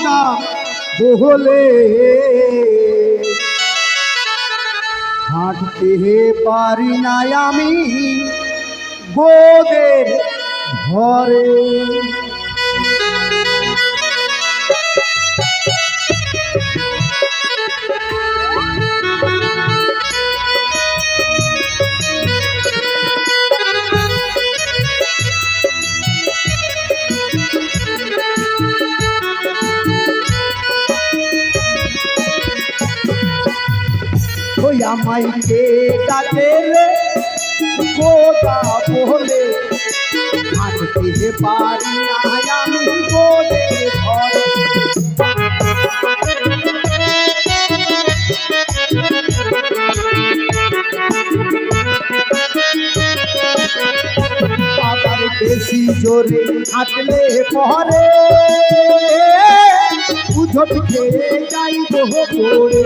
গোদা বহলে হাঁটতে পারি না আমি গোদের ঘরে। ওই আমাইকে ডাকে রে গোদা বলে হাঁটতে পারি না আমি গোদের ঘরে। আবার বেশি জোরে হাঁটলে পরে উঝট খেয়ে যাইব পড়ে।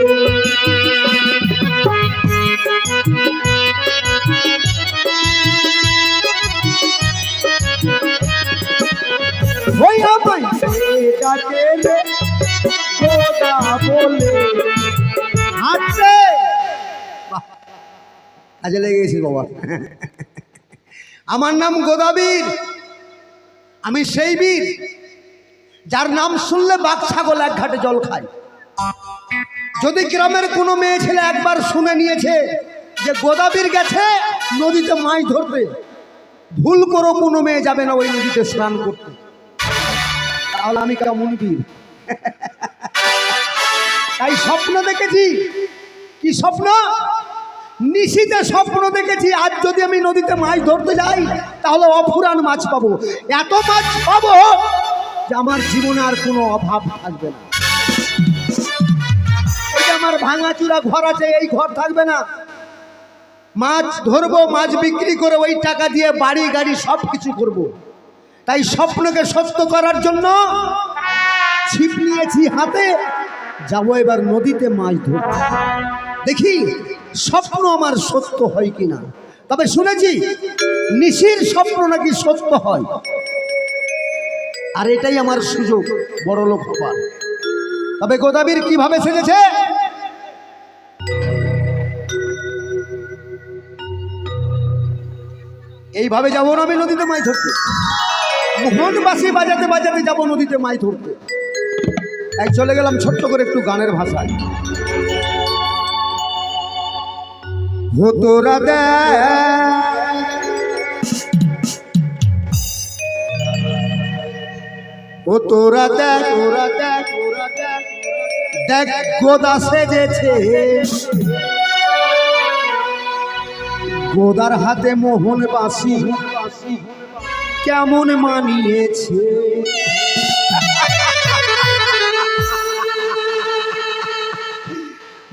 ওই আমায় ডাকে রে গোদা বলে হাঁটতে। কাজে লেগে গেছি বাবা। আমার নাম গোদাবীর। আমি সেই বীর যার নাম শুনলে বাঘ ছাগল এক ঘাটে জল খায়। যদি গ্রামের কোনো মেয়ে ছেলে একবার শুনে নিয়েছে যে গোদাবীর গেছে নদীতে মাছ ধরতে, ভুল করো কোনো মেয়ে যাবে না ওই নদীতে স্নান করতে। তাহলে আমি কেমন বীর? তাই স্বপ্ন দেখেছি। কি স্বপ্ন? নিশিতে স্বপ্ন দেখেছি আজ যদি আমি নদীতে মাছ ধরতে যাই তাহলে অফুরান মাছ পাবো। এত মাছ পাবো যে আমার জীবনে আর কোনো অভাব থাকবে না। আমার ভাঙাচুরা ঘর আছে, এই ঘর থাকবে না। মাছ ধরবো, মাছ বিক্রি করে ওই টাকা দিয়ে বাড়ি গাড়ি সব কিছু করবো। তাই স্বপ্নকে সত্য করার জন্য ছিপ নিয়েছি হাতে, যাবো এবার নদীতে মাছ ধরতে। দেখি স্বপ্ন আমার সত্য হয় কিনা। তবে শুনেছি নিশির স্বপ্ন নাকি সত্য হয়, আর এটাই আমার সুযোগ বড়লোক হবার। তবে গোদাবীর কিভাবে সেজেছে? এইভাবে যাবো না আমি নদীতে মাছ ধরতে। মোহন বাঁশি বাজাতে বাজাতে যাবো নদীতে মাছ ধরতে। তাই চলে গেলাম ছোট্ট করে একটু গানের ভাষায়। তোরা তোরা দেখ গোদা সেজেছে, গোদার হাতে মোহন বাঁশি কেমন মানিয়েছে।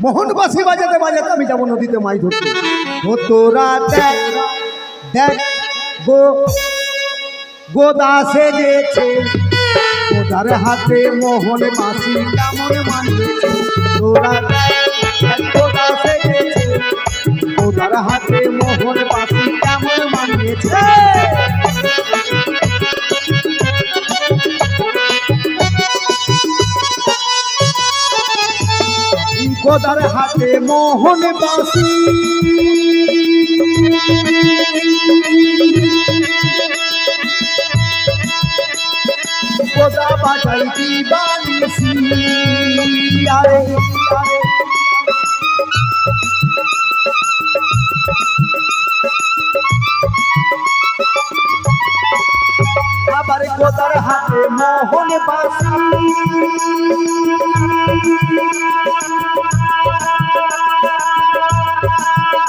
মোহন বাঁশি বাজাতে বাজাতে আমি যাবো নদীতে মাছ ধরতে। তোরা দেখ গোদা সেজেছে, গোদার হাতে মোহন বাঁশি কেমন মানিয়েছে। তোরা দেখ গোদা সেজেছে, গোদার হাতে মোহন বাঁশি কেমন মানিয়েছে। গোদার হাতে মোহন বাঁশি গোদা বাজাই দিবানিসি। আরে আবার গোদার হাতে মোহন বাঁশি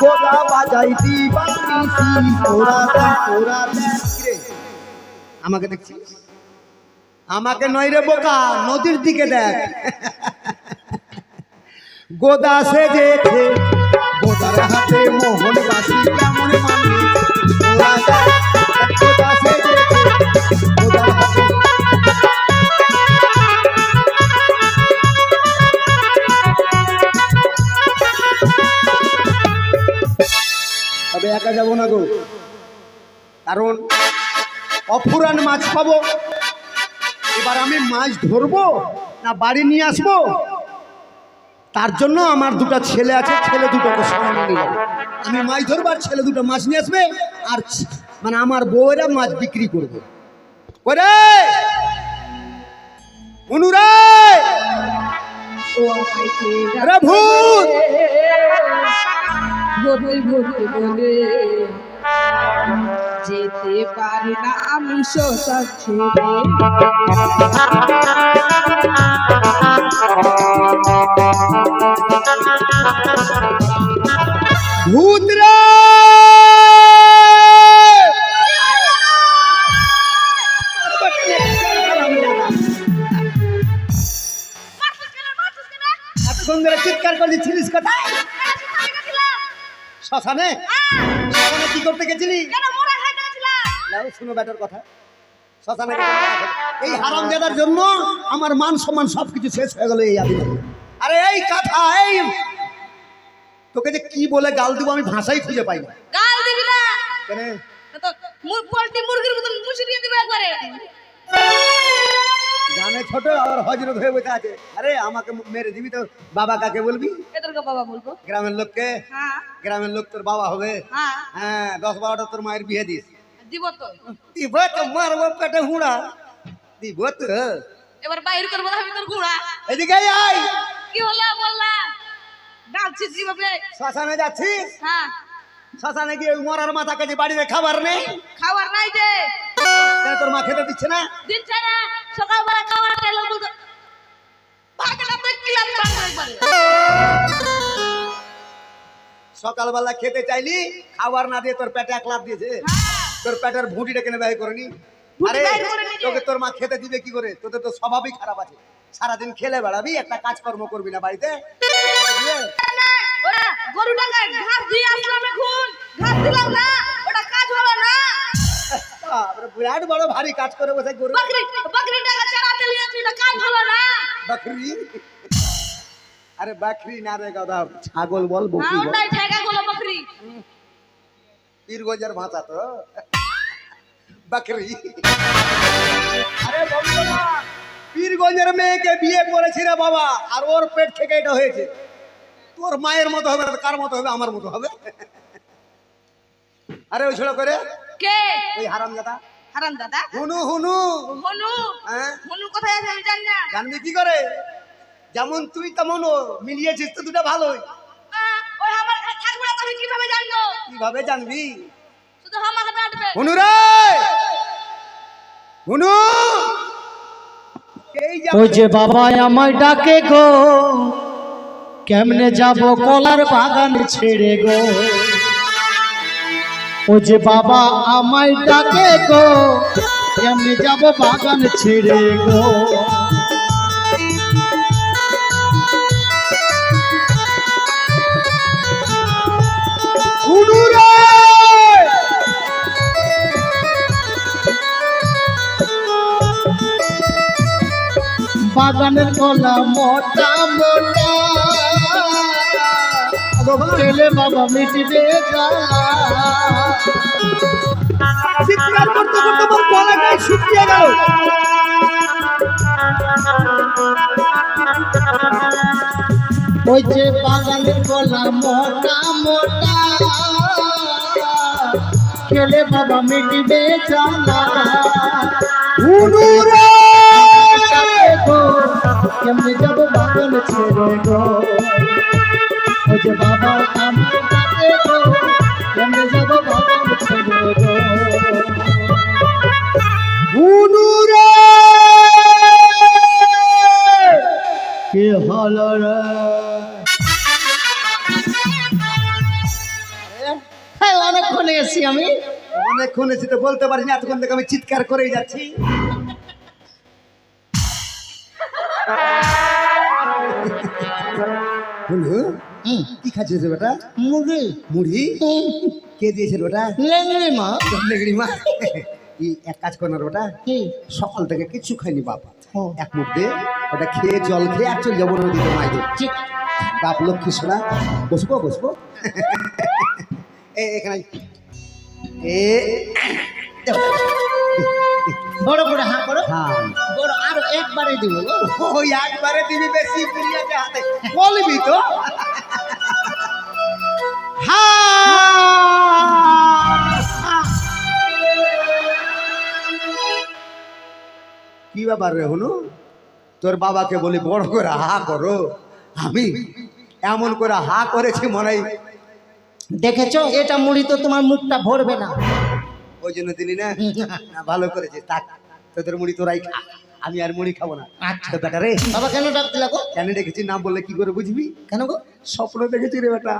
গোদা বাজাই দিবানিসি। তোরা আমাকে দেখছিস? আমাকে নয় রে বোকা, নদীর দিকে দেখ। গোদা সেজেছে, গোদার হাতে মোহন বাঁশি কেমন মানিয়েছে। গোদা সেজেছে, গোদার হাতে। তবে একা যাবো না গো, কারণ অফুরান মাছ পাবো। এবার আমি মাছ ধরবো না বাড়ি নিয়ে আসবো? তার জন্য আমার দুটো ছেলে আছে, ছেলে দুটোকে সঙ্গে নিয়ে যাবো। আমি মাছ ধরবো আর ছেলে দুটো মাছ নিয়ে আসবে, আর মানে আমার বউয়েরা মাছ বিক্রি করবে। করে অনুরায় ভূত বলে যেতে পারি না আমি শ্মশান ছেড়ে। ভূত রে এতক্ষণ ধরে চিৎকার করে দিচ্ছিলিস কোথায়? শ্মশানে? শ্মশানে কি করতে গেছিলি? নাও শুনো বেটার কথা। শ্মশানে এই হারামজাদার জন্য আমার মান সম্মান সবকিছু শেষ হয়ে গেল এই আদিবাসী। আরে এই কথা, এই তোকে যে কি বলে গাল দিব আমি ভাষাই খুঁজে পাই না। গাল দিবি না কেন? তো পোল্ট্রি মুরগির মতন মুছি দিয়ে দিবে একবারে। জানে ছোট আর হজরত হয়ে বসে আছে। আরে আমাকে মেরে দিবি তো বাবা কাকে বলবি? এদেরকে বাবা বলবো। গ্রামের লোককে? হ্যাঁ। গ্রামের লোক তোর বাবা হবে? হ্যাঁ। হ্যাঁ, 10-12টা তোর মায়ের বিয়ে দিস। দিব তো। দিব তো, মারবো পেটে হুঁড়া। দিব তো। এবার বাইরে করবো আমি তোর ঘোড়া। এদিকে আয়। কি হলো বললা? ডালছিস কিভাবে? শ্মশানে যাচ্ছিস? হ্যাঁ। শ্মশানে গিয়ে মরার মাথা কাছে বাড়িতে খাবার নেই? খাবার নাই যে। কেন তোর মা খেতে দিচ্ছে না? দিচ্ছে না। সকালবেলা খাবার খেলো বলতো ভাগটা তো কিলাম বাড়ি একবারে। সকালবেলা খেতে চাইলি, খাবার না দিয়ে তোর পেটে এক লাফ দিয়েছে। তোর পেটের ভুঁটিটা কেন বের করেনি? আরে তোকে তোর মা খেতে দিবে কি করে? তোদের তো স্বভাবই খারাপ আছে। সারাদিন খেলে বেড়াবি, একটা কাজকর্ম করবি না বাড়িতে। ওরা গরুটাকে ঘাস দিয়ে আসলাম, এখন ঘাস দিলাম না, ওটা কাজ হলো না। বিরাট বড় ভারী কাজ করে বসে গরু। বকরিটাকে চড়াতে নিয়েছি, এটা কাজ হলো না। বকরি? আরে বকরি না রে গাদা, ছাগল বল, বকরি বল। ওটাই ঠেকা গেল বকরি। পীরগঞ্জের ভাষা তো বকরি। আরে বাবা, পীরগঞ্জের মেয়েকে বিয়ে করেছি রে বাবা, আর ওর পেট থেকে এটা হয়েছে। তোর মায়ের মতো হবে, কার মতো হবে? আমার মতো হবে। আরে ওই ছোড়া করে কে? ওই হারামজাদা। হারামজাদা? হুনু হুনু। হনু? হ্যাঁ, হনু কোথায় আছে আমি জানি না। জানবি কি করে? যেমন তুই তেমন ও, মিলিয়েছিস তো দুটা ভালোই। ওই আমার থাকবে না, তুমি কিভাবে জানলো? কিভাবে জানবি? শুধু আমাকে ডাকবে। হুনু রে হুনু। ওই যে বাবা আমায় ডাকে গো, কেমনে যাব কলার বাগান ছেড়ে গো। ওই যে বাবা আমায় ডাকে গো, কেমনে যাব বাগান ছেড়ে গো। হুনু রে বাগানের কলা মোটা মোটা, খেলে বাবা মিটবে জ্বালা। চিৎকার করতে করতে আমার গলাটাই শুকিয়ে গেল। ওই যে বাগানের কলা মোটা মোটা, খেলে বাবা মিটবে জ্বালা। হুনু রে কেমনে যাব বাগান ছেড়ে গো। ওই যে বাবা আমায় ডাকে গো, কেমনে যাব বাগান ছেড়ে গো। হুনু রে কি হলো রে? হ্যাঁ, অনেকক্ষণ এসেছি আমি। অনেকক্ষণ এসে তো বলতে পারিস না, এতক্ষণ থেকে আমি চিৎকার করেই যাচ্ছি। হুনু, কি খাচ্ছিস বেটা? মুড়ি। মুড়ি? কে দিয়েছে ওটা? লেংড়ি মা। লেগড়ি মা। এক কাজ কর না ওটা, সকাল থেকে কিচ্ছু খাইনি বাবা, এক মুখ দে, ওটা খেয়ে জল খেয়ে আর চল যাবো নদীতে মাছ ধরতে। বাপ লক্ষ্মী শোনা, বসবো বসবো। এখানে বড় করে হ্যাঁ করো হ্যাঁ বড় আর একবারে দিব গো। ওই একবারে দিবি বেশি পুরিয়াতে হাতে বলবি তো কি ব্যাপার রে হনু তোর বাবাকে বলি বড় করে হা করো আমি এমন করে হা করেছি মনে হয় দেখেছো এটা মুড়ি তো তোমার মুখটা ভরবে না। ওই জন্য দিলি না না, ভালো করেছিস থাক তোদের মুড়ি তোরাই খা আমি আর মুড়ি খাবো না আচ্ছা। তো বেটা রে বাবা কেন ডাক দিলা গো? কেন দেখেছি নাম বললে কি করে বুঝবি কেন গো? স্বপ্ন দেখেছি রে বেটা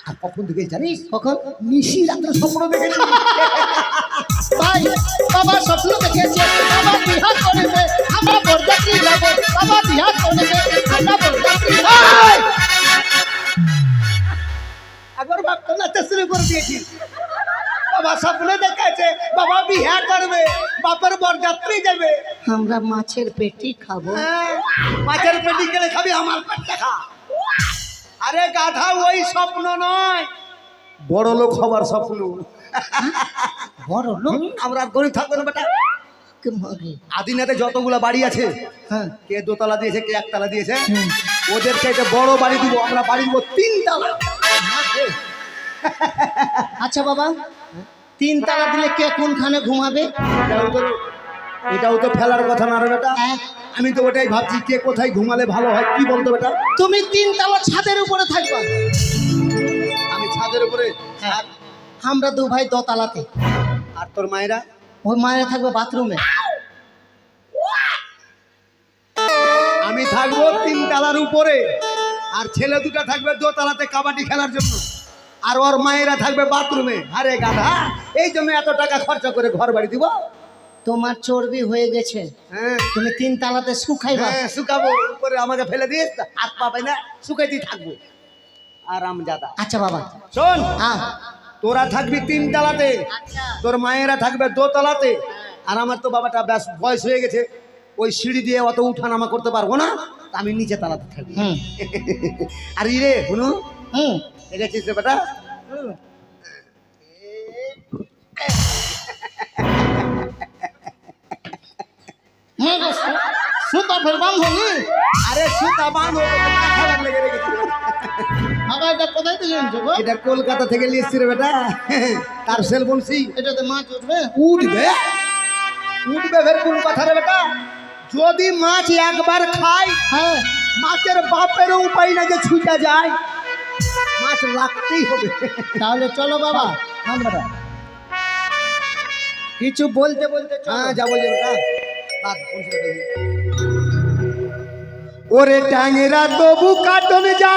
আর কখন থেকে জানিস কখন? নিশি রাত্রে স্বপ্ন দেখেছি ভাই বাবা স্বপ্ন দেখেছে বাবা বিহার করেছে আমরা বরযাত্রী যাব বাবা বিহার করেছে আমরা বরযাত্রী এই! একবার ভাবতে নাচতে শুরু করে দিয়েছিস বাবা স্বপ্নে দেখেছে বাবা বিহা করবে বাপের বরযাত্রী যাবে আমরা মাছের পেটি খাবো। হ্যাঁ, মাছের পেটি কেড়ে খাবি আমার পেটে খা আরে গাধা ওই স্বপ্ন নয় বড় লোক হবার স্বপ্ন বড় লোক আমরা গরিব থাকবো না বেটা কে মরে? আদিনাতে যতগুলা বাড়ি আছে হ্যাঁ কে দোতলা দিয়েছে কে একতলা দিয়েছে হুম। ওদের চাইতে বড় বাড়ি দিব আমরা বাড়ি দিব 3 তলা আচ্ছা বাবা 3 তালা দিলে কে কোনখানে ঘুমাবে? এটাও তো ফেলার কথা না রে বেটা হ্যাঁ। আমি তো ওটাই ভাবছি কে কোথায় ঘুমালে ভালো হয় কি বলতো বেটা তুমি 3 তালা ছাদের উপরে থাকবা আমি ছাদের উপরে হ্যাঁ আমরা দু ভাই দোতলাতে আর তোর মায়েরা ওই মায়েরা থাকবে বাথরুমে। আমি থাকবো 3 তলার উপরে আর ছেলে দুটো থাকবে দোতলাতে কাবাডি খেলার জন্য আর ওর মায়েরা থাকবে বাথরুমে আরে গাধা এই জন্য এত টাকা খরচা করে ঘর বাড়ি দিব তোমার চর্বি হয়ে গেছে হ্যাঁ তুমি 3 তালাতে শুকাইবা। হ্যাঁ শুকাবো উপরে আমাকে ফেলে দিস হাত পা পাই না শুকাইতেই থাকবো আরাম জাদা আচ্ছা বাবা শোন হ্যাঁ তোরা থাকবি 3 তলাতে তোর মায়েরা থাকবে দোতলাতে আর আমার তো বাবাটা ব্যাস বয়স হয়ে গেছে ওই সিঁড়ি দিয়ে অত উঠানামা করতে পারবো না আমি নিচে তলাতে থাকবো হুম আর ইরে শুনু হুম দেখেছিস রে বেটা সুতা ফেরবাম হলি আরে সুতা বান খাবার লেগে রেখেছি বাবা এটা কোথায় থেকে এনেছো গো? এটা কলকাতা থেকে নিয়ে এসছি রে বেটা তার সেল বলছি এটাতে মাছ উঠবে? উঠবে উঠবে ফের কোন কথা রে বেটা যদি মাছ একবার খাই হ্যাঁ মাছের বাপেরও উপায় না যে ছুটা যায় মাছ রাখতেই হবে তাহলে চলো বাবা হ্যাঁ বেটা কিছু বলতে বলতে হ্যাঁ যাবো যে বেটা বাদ বলছি বেটা। ওরে ট্যাংরা তবু কাটন যা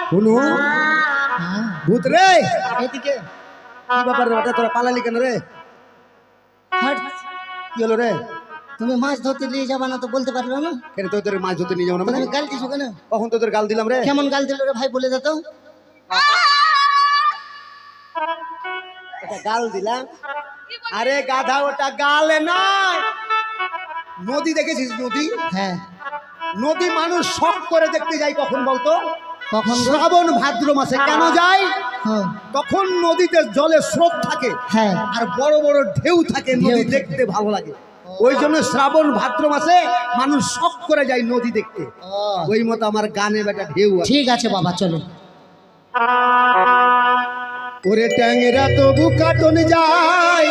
শুনু ভূত রে এদিকে কি ব্যাপার রে বেটা তোরা পালালি কেন রে হাট কি হলো রে তুমি মাছ ধরতে নিয়ে যাবা না তো বলতে পারলো না কেন তোদের মাছ ধরতে নিয়ে যাবো না মানে তুমি গাল দিছো কেন? কখন তোদের গাল দিলাম রে কেমন গাল দিল রে ভাই বলে দে তো। এটা গাল দিলাম আরে গাধা ওটা গালে নয় নদী দেখেছিস নদী হ্যাঁ নদী মানুষ শখ করে দেখতে যায় কখন বলতো কখন গো? শ্রাবণ ভাদ্র মাসে কেন যায় হ্যাঁ তখন নদীতে জলে স্রোত থাকে হ্যাঁ আর বড় বড় ঢেউ থাকে নদী থাকে। দেখতে ভালো লাগে ওই জন্য শ্রাবণ ভাদ্র মাসে মানুষ শখ করে যায় নদী দেখতে ও, ওই মতো আমার গানে বেটা ঢেউ আছে। ঠিক আছে বাবা চলো। ওরে ট্যাংরা তবু কাটন যায়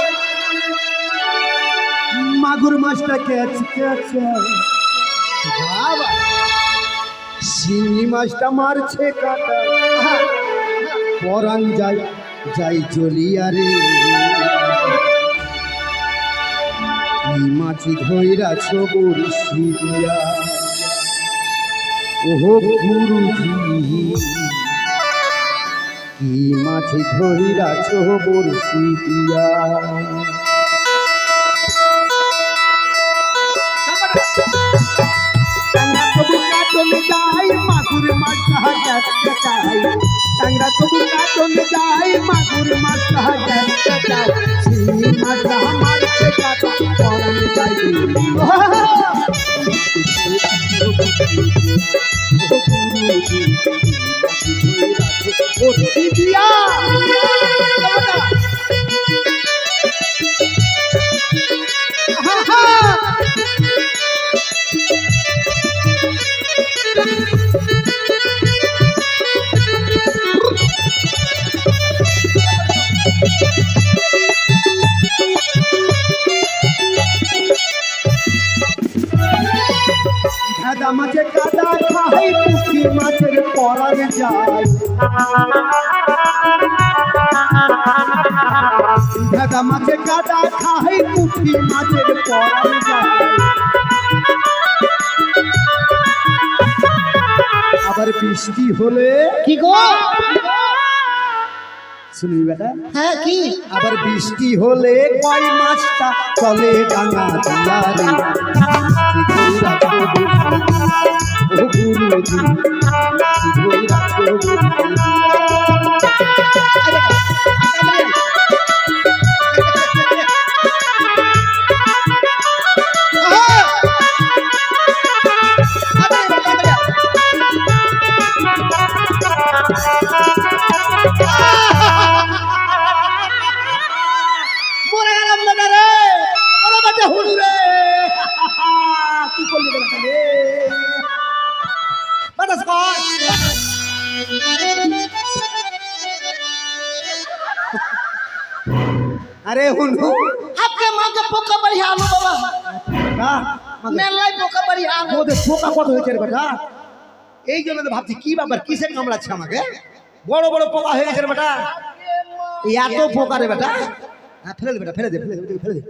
মাগুর মাছটা ক্যাচ ক্যাচ বাবা শিঙি মাছটা মারছে কাটা পরান যায় যাই চলিয়া রে কি মাছি ধইরাছ বড়শি দিয়া ওহো গুরুজি কি মাছি ধইরাছ বড়শি দিয়া টাংরা তবু কাটন যাই মাগুর মাছ হাজারটা চাই টাংরা তবু কাটন যাই মাগুর মাছ হাজারটা চাই ও সিবিয়া ভেদা মাছে কাদা খাই পুঁটি মাছের পরার যায় ভেদা মাছে কাদা খাই পুঁটি মাছের পরার যায় আবার বৃষ্টি হলে কি গো? শুনবি বেটা হ্যাঁ কি? আবার বৃষ্টি হলে কয় মাছটা চলে ডাঙা দিয়ারে ও গুরুজি মরে গেলাম বেটা রে, ওরে বেটা হুলু রে, কি করলি বেটা রে? বাতাস কর। আরে হুলু आपके माँ के पोका बढ़िया आलू बाबा মেলাই পোকা बढ़िया आलू ওদের পোকা কত হয়েছে রে বেটা? এই জন্য তো ভাবছি কি ব্যাপার, কিসে কামড়াচ্ছে আমাকে? বড় বড় পোকা হয়ে গেছে রে বেটা, এই এত পোকা রে বেটা। হ্যাঁ ফেলে দে বেটা, ফেলে দে ফেলে দে ফেলে দে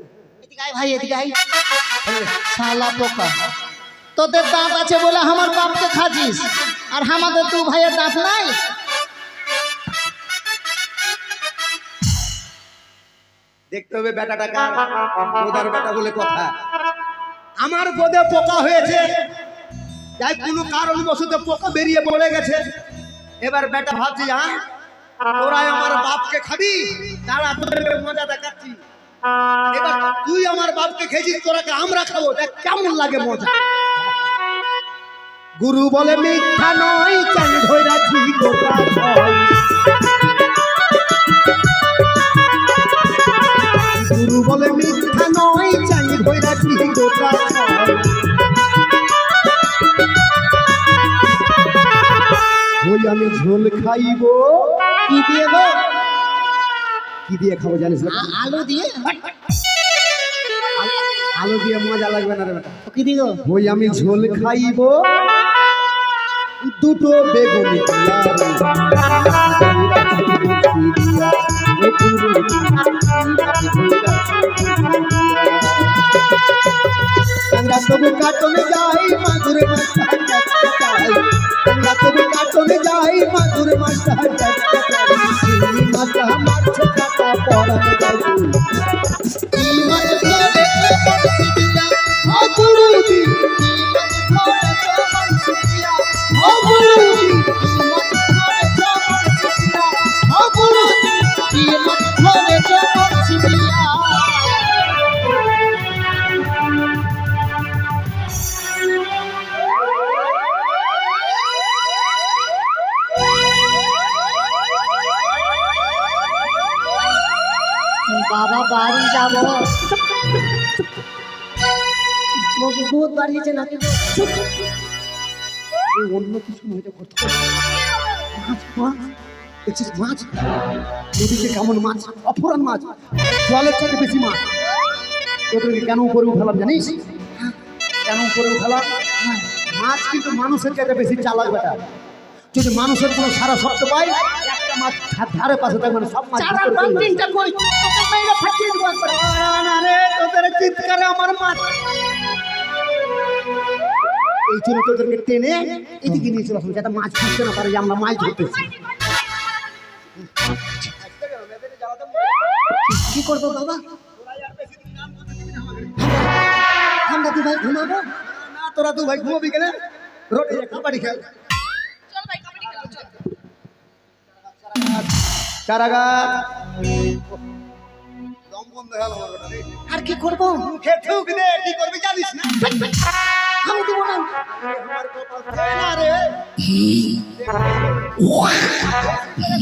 এদিকে আয় ভাই এদিকে আয় শালা পোকা তোদের দাঁত আছে বলে আমার বাপকে খাচ্ছিস আর আমাদের দু ভাইয়ের দাঁত নাই দেখতে হবে বেটাটাকে, ওদার বেটা বলে কথা। আমার বোধে পোকা হয়েছে, যাই কোনো কারণবশত পোকা বেরিয়ে পড়ে গেছে। এবার বেটা ভাবছি হ্যাঁ তোরাই আমার বাপকে খাবি, তারা তোদের মজা দেখাচ্ছি। এবার তুই আমার বাপকে খেয়েছিস, তোরাকে আমরা খাবো, দেখ কেমন লাগে মজা। গুরু বলে মিথ্যা নয়, চান ধৈরাছি গোটা ভয়। গুরু বলে মিথ্যা নয়, চান ধৈরাছি গোটা ভয়। ওই আমি ঝোল খাইবো কি দিয়ে গো কি দিয়ে খাবো জানিস না? আলু দিয়ে আলু দিয়ে মজা লাগবে না রে বেটা। কি দিয়ে গো ওই আমি ঝোল খাইবো দুটো বেগুন তবু কাটনে যাই মাগুর মাছটা চাই, তবু কাটনে যাই মাগুর মাছটা মাছটা মাছ কাটা পড়া যাই। ও গুরুজি ও গুরুজি বাবা বাড়ি যাবো বহুত বাড়িয়েছে নাকি অন্য কিছু নয়, মাছ মাছ দেখছিস মাছ, নদীতে কেমন মাছ, অপরান মাছ, জলের থেকে বেশি মাছ। তোদেরকে কেন উপরে উঠালাম জানিস? কেন উপরে উঠালাম? মাছ কিন্তু মানুষের চাইতে বেশি চালাক বেটা। যদি মানুষের কোনো সারা শব্দ পাই, একটা মাছ ধারে পাশে থাকবে না, সব মাছ ভিতরে চলে যাবে। তিনটা কই তোকে মেরে ফাটিয়ে দেবো একবার। না রে, তোদের চিৎকারে আমার মাছ এই জন্য তোদেরকে টেনে এদিকে নিয়ে চলে আসলাম, যাতে মাছ ধরতে না পারে যে আমরা মাছ ধরতেছি। কি করবো বাবা আমরা দু ভাই ঘুমাবো না তোরা দু ভাই ঘুমাবি কেন? রোডে কাবাডি খেল, চল ভাই কমেডি খেলো চল। চারাগাছ দম বন্ধ হয়ে গেল আমার বেটা রে। আর কি করবো? মুখে থুক দে, কি করবি জানিস না? আমি দেবো না। আমার কপাল দে না রে।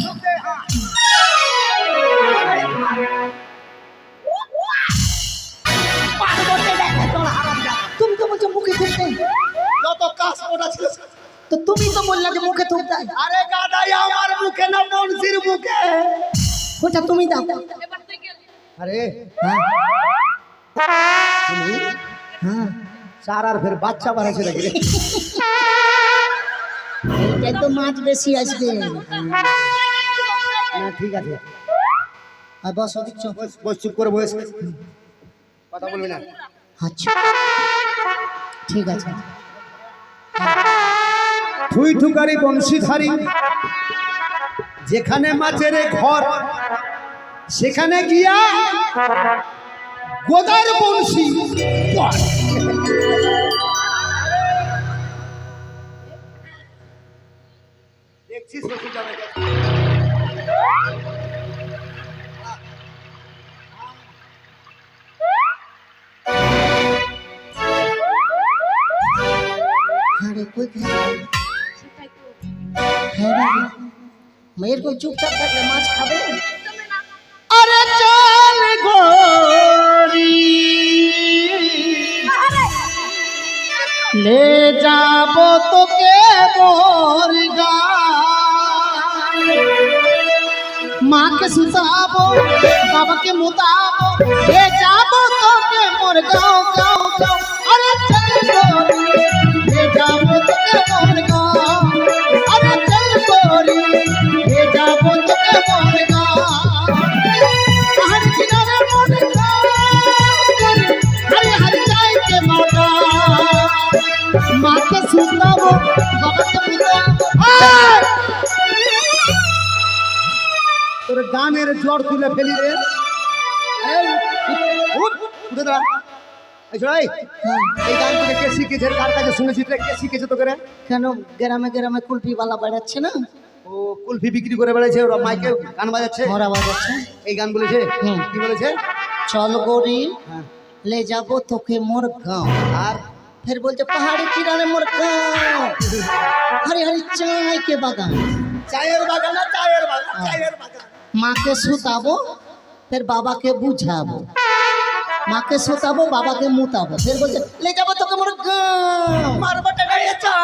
থুক দে, হ্যাঁ। তুমি তো বলছো মুখে থুকতে, যত কাজ করা ছিল তো তুমি তো বললা যে মুখে থুকতে। আরে গাদাই আমার মুখে না বনশির মুখে। ওটা তুমি দাও। এবার থেকে আরে হ্যাঁ তুমি হ্যাঁ, চার আর ফের বাচ্চা বাড়াইছে নাকি রে? এইটাই তো মাছ বেশি আসবে। না ঠিক আছে, আর বস ওদিক চো। বস বস, চুপ করে বস, কথা বলবি না। আচ্ছা ঠিক আছে। থুই থুকারি বংশীধারী, যেখানে মাছের ঘর সেখানে গিয়া গোদার বংশী পড়। দেখছিস রসুন জামাই কে? আরে কই সেটাই তো হ্যাঁ রে, মেয়ের কোন চুপচাপ থাকলে মাছ খাবে? তুমি না আরে চল গোরি ले जाबो তোকে মোর গাঁও, মাকে সুতাবো বাবাকে মুতাবো, ले जाबो তোকে মোর গাঁও গাঁও গাঁও। আরে চল গোরি ले जाबো তোকে মোর গাঁও, আরে চল গোরি ले जाबो তোকে মোর গাঁও। हर किनारे मोर गाँव, हर हर जाए के माता, माँ के सुताबो बाबा के मुताबो। তোর গানের জ্বর তুলে ফেলি রে। এই, উঠ, উঠে দাঁড়া। এই শোন, এই, এই গান তোকে কে শিখেছে? কার কাছে শুনেছিস রে? কে শিখেছে তোকে রে? কেন গ্রামে গ্রামে কুলফিওয়ালা বেড়াচ্ছে না, ও কুলফি বিক্রি করে বেড়াইছে, ওরা মাইকে গান বাজাচ্ছে, মোরা বাজাচ্ছে। এই গান বলেছে। হুম। কি বলেছে? চল গোরি হ্যাঁ। ले जाबो তোকে মোর গাঁও, আর फिर बोलते पहाड़ी किनारे मोर गाँव, हरी हरी चाय के बागान, চায়ের বাগান না, চায়ের বাগান, চায়ের বাগান। माँ के सुताबो फिर बाबा के बुझाबो, माँ के सुताबो बाबा के मुताबो, फिर बोलते ले जाबो তোকে মোর গাঁও। মারবাটা গায়ে চা।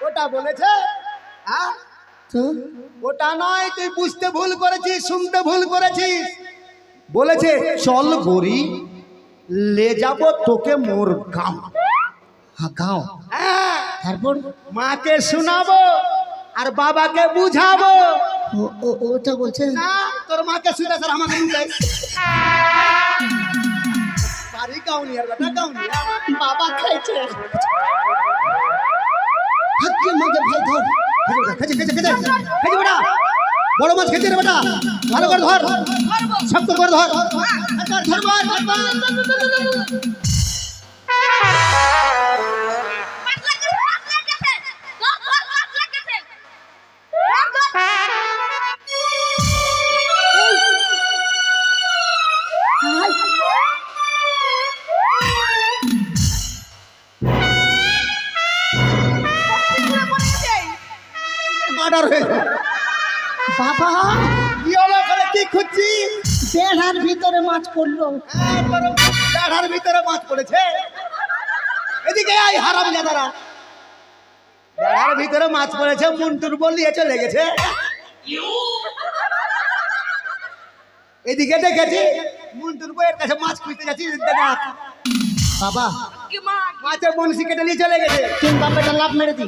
ওটা বলেছে? হ্যাঁ, তো ওটা নয়, তুই বুঝতে ভুল করেছিস, শুনতে ভুল করেছিস। বলেছে চল গরি লে যাব তোকে মোর গাঁও। হ্যাঁ গাঁও, হ্যাঁ, তারপর মাকে শোনাবো আর বাবাকে বুঝাবো। ওটা বলছে না, তোর মাকে শুনে স্যার আমাকে বুঝাই। বাড়ি গাউনি আর বেটা গাউনি। বাবা খাইছে। হাতে মাগে ভাই ধর, খেতে খেতে খেতে খেতে বেটা, বড় মাছ খেতে রে বেটা, ভালো করে ধর, শক্ত করে ধর, ধর পাঁচ লাখ গেছে ধর ধর 5 লাখ গেছে ধর ধর মার্ডার হয়েছে। বাবা কি হলো ওখানে? কি খুঁজছিস? বেড়ার ভিতরে মাছ পড়লো। দাঁড়ার ভিতরে মাছ পড়েছে। এদিকে আই হারাম জাদারা, দাঁড়ার ভিতরে মাছ পড়েছে, মুন্টুর বলিয়ে চলে গেছে। এদিকে দেখেছি মুন্টুর বইয়ের কাছে মাছ খুঁজতে যাচ্ছি, দাদা বাবা কি মা মাছের বনশি কেটে নিয়ে চলে গেছে। তিন বাপেটা লাভ মেরে দি,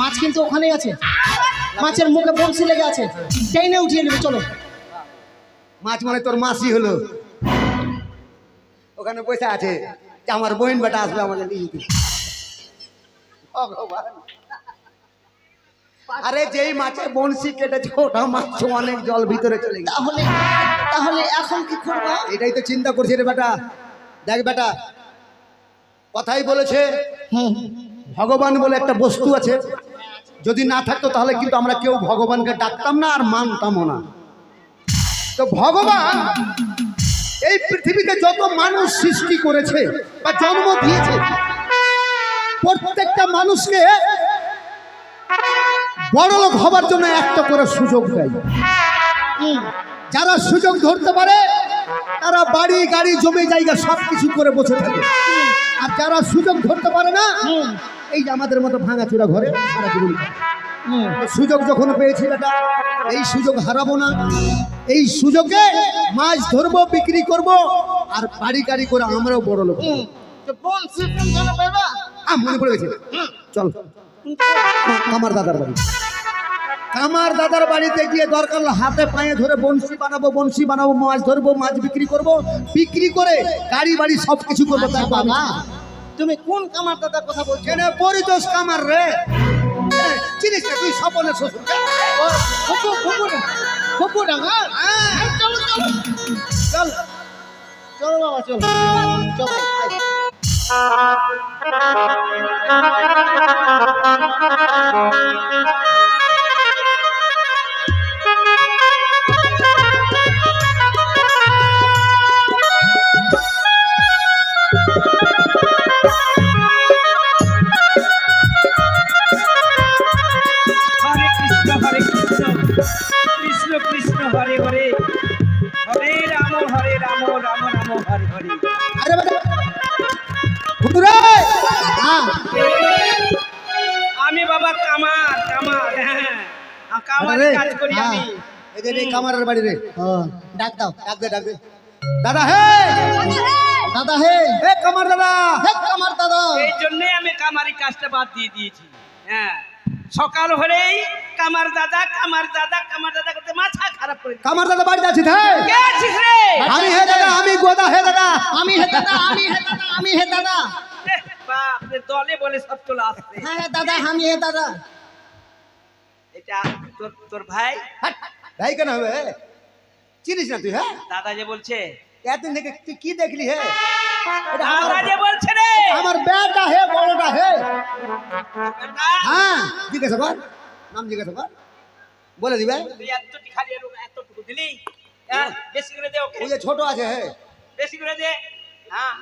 মাছ কিন্তু ওখানেই আছে, মাছের মুখে বংশী লেগে আছে, টেনে উঠিয়ে নেবে। চলো। মাছ মানে তোর মাসি হলো, ওখানে বসে আছে যে আমার বোন বেটা আসবে আমাকে নিয়ে যেতে। ভগবান, আরে যেই মাছের বনশি কেটেছে ওটা মাছ অনেক জল ভিতরে চলে গেছে। তাহলে তাহলে এখন কি করবো? এটাই তো চিন্তা করছি রে বেটা। দেখ বেটা, কথাই বলেছে হুম, ভগবান বলে একটা বস্তু আছে, যদি না থাকতো তাহলে কিন্তু আমরা কেউ ভগবানকে ডাকতাম না আর মানতামও না। তো ভগবান এই পৃথিবীতে যত মানুষ সৃষ্টি করেছে বা জন্ম দিয়েছে, প্রত্যেকটা মানুষকে বড়লোক হবার জন্য একটা করে সুযোগ দেয়। যারা সুযোগ ধরতে পারে তারা বাড়ি গাড়ি জমি জায়গা সব কিছু করে বসে থাকে, আর যারা সুযোগ ধরতে পারে না, এই যে আমাদের মতো ভাঙাচোরা ঘরে সারা জীবন কাটে। সুযোগ যখন পেয়েছি বেটা, এই সুযোগ হারাবো না। এই সুযোগে মাছ ধরবো, বিক্রি করব, আর বাড়ি গাড়ি করে আমরাও বড় লোক হবো। বলছি কোনখানে পাইবা? মনে পড়ে গেছে, চল আমার দাদার বাড়ি। আমার দাদার বাড়িতে গিয়ে দরকার হলে হাতে পায়ে ধরে বংশী বানাবো, মাছ ধরবো, মাছ বিক্রি করব, বিক্রি করে গাড়ি বাড়ি সব কিছু করবো। তাই বাবা, তুমি কোন কামার দাদার কথা বলছো? এনে পরিতোষ কামার রে, চিনিস না তুই? স্বপনের শ্বশুর। ফুকু ডাঙ্গা। চলো চলো চল চলো বাবা, চলো চলো। হরে কৃষ্ণ কৃষ্ণ কৃষ্ণ হরে হরে, হরে রাম রাম রাম হরে হরে। আরে বেটা হুতুরে, হ্যাঁ আমি বাবা কামার কামার, হ্যাঁ কামারে কাজ করি আমি। এই যে কামারের বাড়ি রে, ডাক দাও। ডাক দে ডাক দে। দাদা হে, দাদা হে, হে কামার দাদা, হে কামার দাদা। এই জন্যে আমি কামারি কাজটা বাদ দিয়ে দিয়েছি। হ্যাঁ, সকাল হলেই কামার দাদা করতে মাথা খারাপ করে দিই। কামার দাদা বাড়িতে আছিস? হ্যাঁ কে আছিস রে? আমি হে দাদা, আমি গোদা হে দাদা। আমি হে দাদা, আমি হে দাদা, আমি হে দাদা। বাপ রে, দলে বলে সব চলে আসছে। হ্যাঁ দাদা, আমি হে দাদা। এটা তোর ভাই? ভাই কেন হবে? চিনিস না তুই? হ্যাঁ দাদা যে বলছে, এতদিন থেকে তুই কি দেখলি? হে এটা দাদা যে বলছে রে, আমার বেটা হে, বড়টা হে। বেটা, হ্যাঁ জিজ্ঞাসা কর, নাম জিজ্ঞাসা কর, বলে দিবে। তুই এতটুকু খালি এতটুকু দিলি? হ্যাঁ, বেশি করে দে ওকে, ওই যে ছোট আছে, হে বেশি করে দে। হ্যাঁ,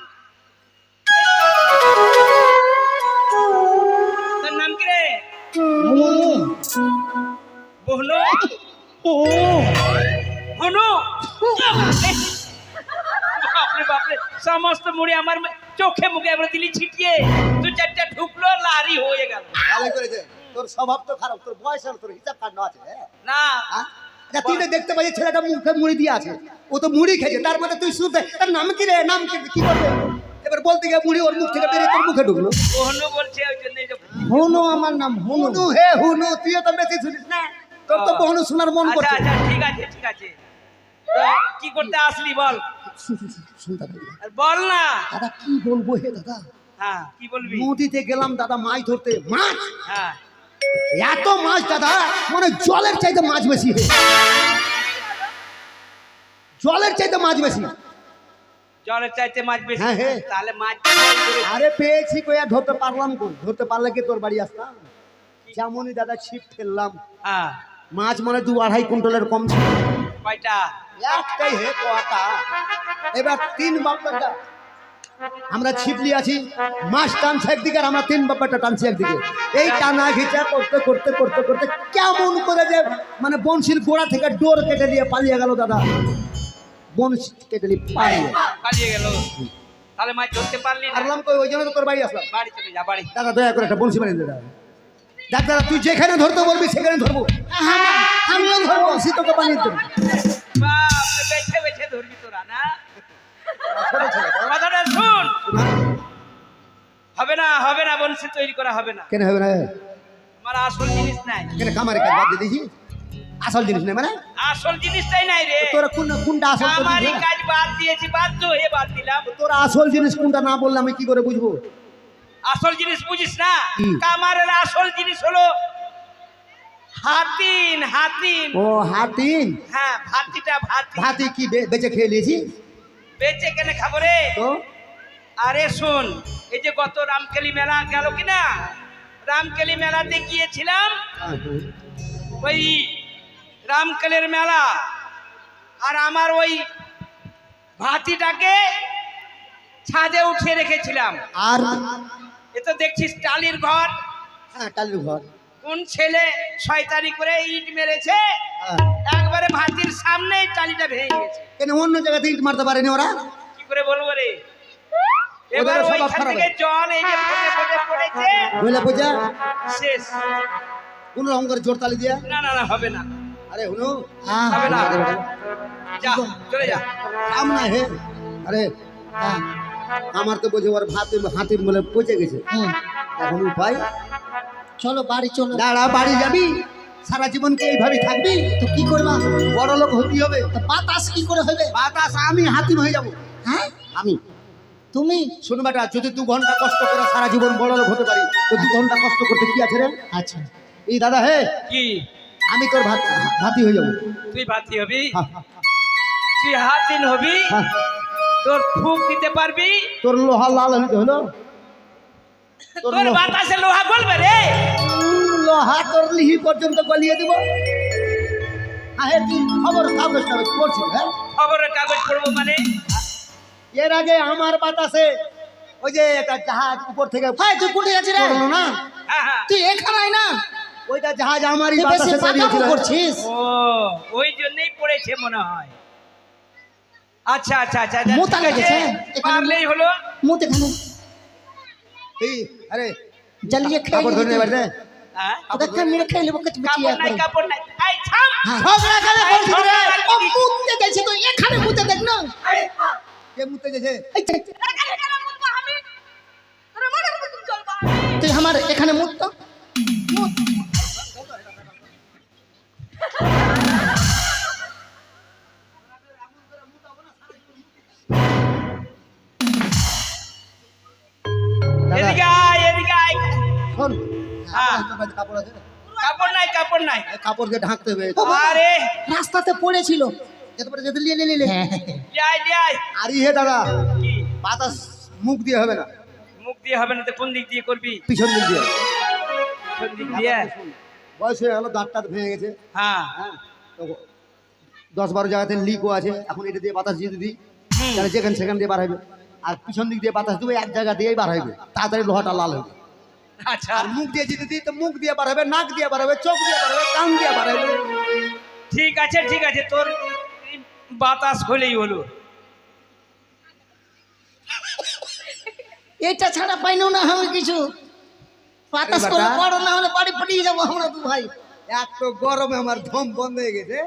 তোর নাম কি রে? বহনু? বহনু? বাপরে বাপরে, সমস্ত মুড়ি আমার চোখে মুখে এবার দিলি ছিটিয়ে, দু চারটা ঢুকলো, লারি হয়ে গেল। ভালো করেছে। তোর স্বভাব তো খারাপ, তোর বয়স আর তোর হিসাব কাণ্ড আছে। হ্যাঁ না, আচ্ছা, তুই তো দেখতে পাচ্ছিস ছেলেটা মুখে মুড়ি দিয়ে আছে, ও তো মুড়ি খেয়েছে, তার মধ্যে তুই শুনতে তার নাম কি রে, নাম কি করবে? এবার বলতে গিয়ে মুড়ি ওর মুখ থেকে বেরিয়ে তোর মুখে ঢুকলো। বহনু বলছে, ওই জন্যই তো। হুনু আমার নাম, হুনু। হুনু হে হুনু, তুইও তো বেশি শুনিস না, তোর তো বহুনু শোনার মন আচ্ছা করছে। আচ্ছা, ঠিক আছে ঠিক আছে। তো কি করতে আসলি বল, শুন দাদা, আর বল না। দাদা কি বলবো হে দাদা, হ্যাঁ, কি বলবি? নদীতে গেলাম দাদা মাছ ধরতে, মাছ হ্যাঁ, এত মাছ দাদা, মানে জলের চাইতে মাছ বেশি, জলের চাইতে মাছ বেশি। জলের চাইতে মাছ বেশি? হ্যাঁ, হ্যাঁ। তাহলে মাছ আরে পেয়েছি কই, আর ধরতে পারলাম কই? ধরতে পারলে কি তোর বাড়ি আসতাম? যেমনই দাদা ছিপ ফেললাম, হ্যাঁ, মাছ মানে 2-2.5 কুইন্টালের কম ছিল। কয়টা? একটাই হে কটা। এবার 3 বাপ্পাটা আমরা ছিপলি আছি, মাছ টানছে একদিকে আর আমরা 3 বাপ্পাটা টানছি একদিকে। এই টানা ঘিচা করতে করতে করতে করতে কেমন করে যে মানে বংশীর গোড়া থেকে ডোর কেটে দিয়ে পালিয়ে গেল দাদা, বংশী কেটে দিয়ে পালিয়ে গেল। তাহলে মাছ ধরতে পারলি না? পারলাম কই, ওই জন্য তো তোর বাড়ি আসলাম। বাড়ি চলে যা, বাড়ি। দাদা দয়া করে একটা বংশী বানিয়ে দে দাদা। দেখ দাদা, তুই যেখানে ধরতে বলবি সেখানে ধরবো, আমিও ধরবো, বংশী তোকে বানিয়ে দেবো। বাপ রে, বেছে বেছে ধরবি তোরা না? কথাটা শুন, হবে না হবে না, বংশী তৈরি করা হবে না। কেন হবে না? আমার আসল জিনিস নাই। কেন কামারে কাজ বাদ দিয়ে দিয়েছি? আসল জিনিস নেই মানে? আসল জিনিসটাই নাই রে। তোরা কোনটা আসল জিনিস? আমারই কাজ বাদ দিয়েছি, বাধ্য হয়ে বাদ দিলাম। তোরা আসল জিনিস কোনটা না বললে আমি কি করে বুঝবো? আসল জিনিস বুঝিস না? কি? কামারের আসল জিনিস হলো হাতিন। হাতিন, ও হাতিন। হ্যাঁ, ভাতিটা ভাতি। ভাতি কি বেচে খেয়ে নিয়েছি বেচে কেনে খাবো রে? তো? আরে শোন, এই যে গত রামকেলি মেলা গেল কিনা, রামকেলি মেলাতে গিয়েছিলাম। ওই রামকেলের মেলা আর আমার ওই ভাতিটাকে ছাদে উঠিয়ে রেখেছিলাম। আর এ তো দেখছিস টালির ঘর। হ্যাঁ টালির ঘর। কোন ছেলে শয়তানি করে ইট মেরেছে, হ্যাঁ। একবারে ভাতির সামনেই টালিটা ভেঙে গেছে। কেন অন্য জায়গাতে ইট মারতে পারেনি ওরা? কি করে বলবো রে? এবার ওদের স্বভাব ওইখান খারাপ। থেকে জল এই যে ফোটে ফোটে পড়েছে, বুঝলে পূজা শেষ। কোন রকম করে জোর তালি দিয়া। না না না, হবে না, আরে হুনো হবে না। যা চলে যা। কাম না হে। আরে হ্যাঁ আমার তো বোঝে ওর হাতির বলে পচে গেছে। হুম, এখন উপায় চলো বাড়ি চলো। দাঁড়া, বাড়ি যাবি? সারা জীবন কি এইভাবে থাকবি? তো কি করবা? বড় লোক হতে হবে। তো বাতাস কি করে হবে? বাতাস আমি হাতিম হয়ে যাব। হ্যাঁ আমি তুমি? শোন বেটা, যদি 2 ঘন্টা কষ্ট করে সারা জীবন বড় লোক হতে পারি, তো 2 ঘন্টা কষ্ট করতে কি আছে রে? আচ্ছা এই দাদা হে, কি আমি তোর হাতি হয়ে যাবো। তুই ভাতি হবি? হ্যাঁ, তুই হাতিন হবি? হ্যাঁ। তোর ফুক দিতে পারবি? তোর লোহা লাল হইতে হলো। তোর তোর বাতাসে লোহা গলবে রে। লোহা তোর লিহি পর্যন্ত গলিয়ে দিব। হ্যাঁ, তুই খবর কাগজ টাগজ পড়ছিস? হ্যাঁ, খবরের কাগজ পড়বো মানে? এর আগে আমার বাতাসে ওই যে একটা জাহাজ উপর থেকে ভাই তুই কোথায় আছিস রে? পড়লো না, হ্যাঁ হ্যাঁ। তুই এখানে আয় না, ওইটা জাহাজ আমারই তুই বেশি বাতাসে পাকামো চালিয়েছিল। করছিস। ও, ওই জন্যই পড়েছে মনে হয়। আচ্ছা আচ্ছা আচ্ছা, মোতা লেগেছে এখানে। পারলেই হলো। মুখ এখানে এই আরে জ্বালিয়ে খেয়ে কাপড় ধরে নেবার দে। হ্যাঁ? ওদেরকে মেরে খেয়ে নেবো কিছু কাপড় নাই, কাপড় নাই। এই থাম। সব রাখালে এই করছিস রে। ও মুতে গেছে তো এখানে মুতে দেখ না। কে মুতে গেছে? এই যে, এখানে কেন মুতবো আমি? আরে মনে করে তুমি চলবা। তুই আমার এখানে মুত তো মুত। দাদা, এদিকে আয়, এদিকে আয়। শোন, হ্যাঁ। তোর কাছে কাপড় আছে? কাপড় নাই, কাপড় নাই। এই কাপড় দিয়ে ঢাকতে হবে। আরে রাস্তাতে পড়েছিল। যেতে পারে যেতে নিয়ে নিলে। যাই যাই। আর হে দাদা, কি বাতাস মুখ দিয়ে হবে না, মুখ দিয়ে হবে না তো কোন দিক দিয়ে করবি? পিছন দিক দিয়ে। কোন দিক দিয়ে? বয়স হয়ে গেল, দাঁতটা ভেঙে গেছে। হ্যাঁ। হ্যাঁ, তো 10-12 জায়গাতে লিকও আছে। এখন এটা দিয়ে বাতাস দিয়ে দিবি, হুম। তাহলে যেখানে সেখান দিয়ে বার হবে। আর পিছন দিক দিয়ে বাতাস দেবে, এক জায়গা দিয়েই বার হবে, তাড়াতাড়ি লোহাটা লাল হবে। আচ্ছা, আর মুখ দিয়ে যদি দিই তো মুখ দিয়ে বার হবে, নাক দিয়ে বার হবে, চোখ দিয়ে বার হবে, কান দিয়ে বার হবে। ঠিক আছে ঠিক আছে, তোর এই বাতাস হলেই হলো। এটা ছাড়া পাইনো না আমি কিছু। বাতাস এই করে বাটা। পড়ো না হলে বাড়ি পড়িয়ে যাবো আমরা দু ভাই। এক তো গরমে আমার দম বন্ধ হয়ে গেছে,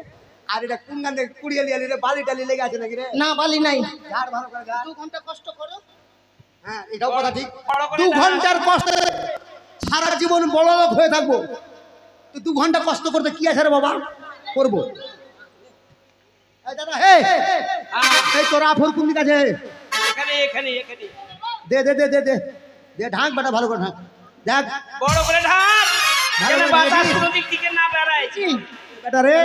আর এটা কোন গান থেকে কুড়িয়ে লিয়ে বালি টালি লেগে আছে নাকি রে? না বালি নাই। ঝাড় ভালো করে গা। 2 ঘন্টা কষ্ট করো। হ্যাঁ, এটাও কথা ঠিক। বড় করে 2 দাঁড়া। ঘন্টার কষ্টে সারা জীবন বড় লোক হয়ে থাকবো, তো 2 ঘন্টা কষ্ট করতে কি আছে রে বাবা? করবো। এই দাদা হে, হ্যাঁ, এই তোর আফর কোন দিক আছে? এখানে এখানে এখানে। দে দে দে দে দে দে, ঢাক বেটা, ভালো করে ঢাক। দেখ বড় করে ঢাক, ভালো যেন করে বাতাস ঢেকে। কোনো দিক থেকে না বেড়ায়। বেটা রে,